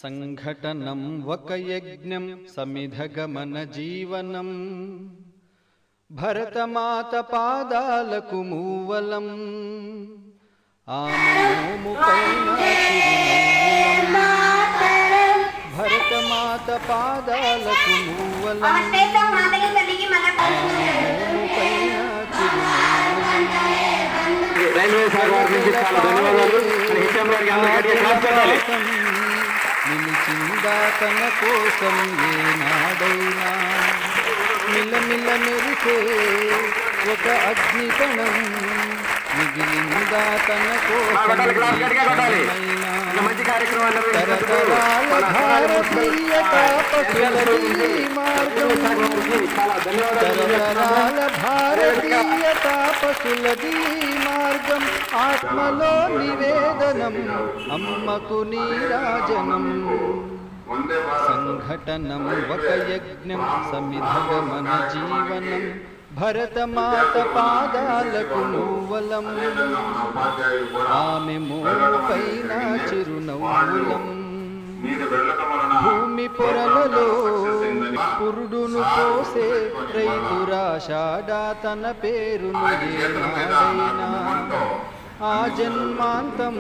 సంఘటనం ఒక యజ్ఞం సమిధగమన జీవనం భరతమాత పాదాలకు మూవలం భరతమాత పాదాలకు మూవలం నిలిచిందా తన కోసం ఏనాడైనా మిలమిల మెరిసే ఒక అగ్నికణం మిగిలిందా తన కోసం తరతరాల భారతీయ తాపసులదీ మార్గం తరతరాల భారతీయ తాపసులదీ మార్గం ఆత్మలో నివేదనం అమ్మకు నీరాజనం సంఘటనం ఒక యజ్ఞం సమిధగమన జీవనం భరతమాత పాదాలకు మూవలం ఆమె మోపైన చిరునవ్వులం భూమి పొరలలో పురుడును పోసే రైతురాషాఢా తన పేరును ఏనాడైనా ఆ జన్మాంతం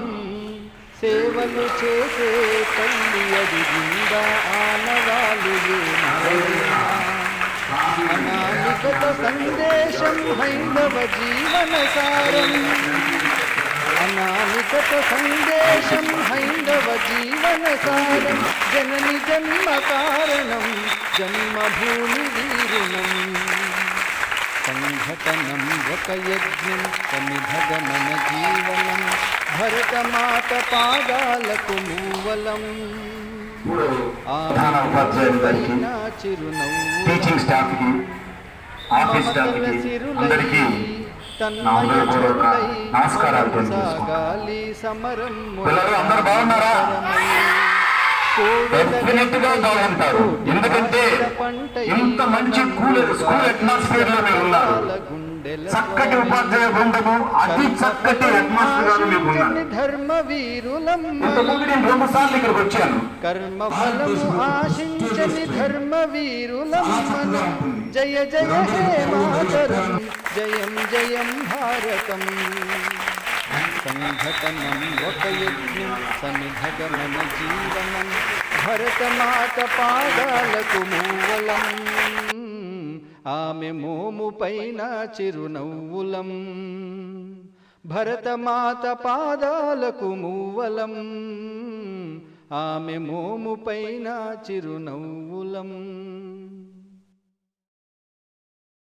సేవలు చేసే తల్లి అడిగిందా ఆనవాలు ఏనాడైనా అనామికత సందేశం హైందవ జీవన సారం అనామికత సందేశం హైందవ జీవన సారం జనని జన్మ కారణం జన్మభూమి వీరుణం సంఘటనం ఒక యజ్ఞం సమిధగమన జీవనం భరతమాత పాదాలకు మూవలం ప్రధాన ఉపాధ్యాయులందరికీ టీచింగ్ స్టాఫ్కి ఆఫీస్ స్టాఫ్కి అందరికీ నా హృదయపూర్వక నమస్కారాలు తెలియజేసుకుంటున్నాను. పిల్లలు అందరూ బాగున్నారా? డెఫినెట్గా బాగుంటారు. ఎందుకంటే ఇంత మంచి స్కూల్ అట్మాస్ఫియర్ లో మీరు ఉన్నారు. చక్కటి ఉపాధ్యాయ బృందము, అతి చక్కటి హెడ్ మాస్టర్ గారు మీకు ఉన్నారు. ఇంతకుముందు నేను 2 సార్లు ఇక్కడికి వచ్చాను. జయ జయ హే మాతరం జయం జయం భారతం సంఘటనం ఒక యజ్ఞం సమిధగమన జీవనం భరతమాత పాదాలకు మూవలం ఆమె మోము పైన చిరునవ్వులం భరతమాత పాదాలకు మూవలం ఆమె మోము పైన చిరునవ్వులం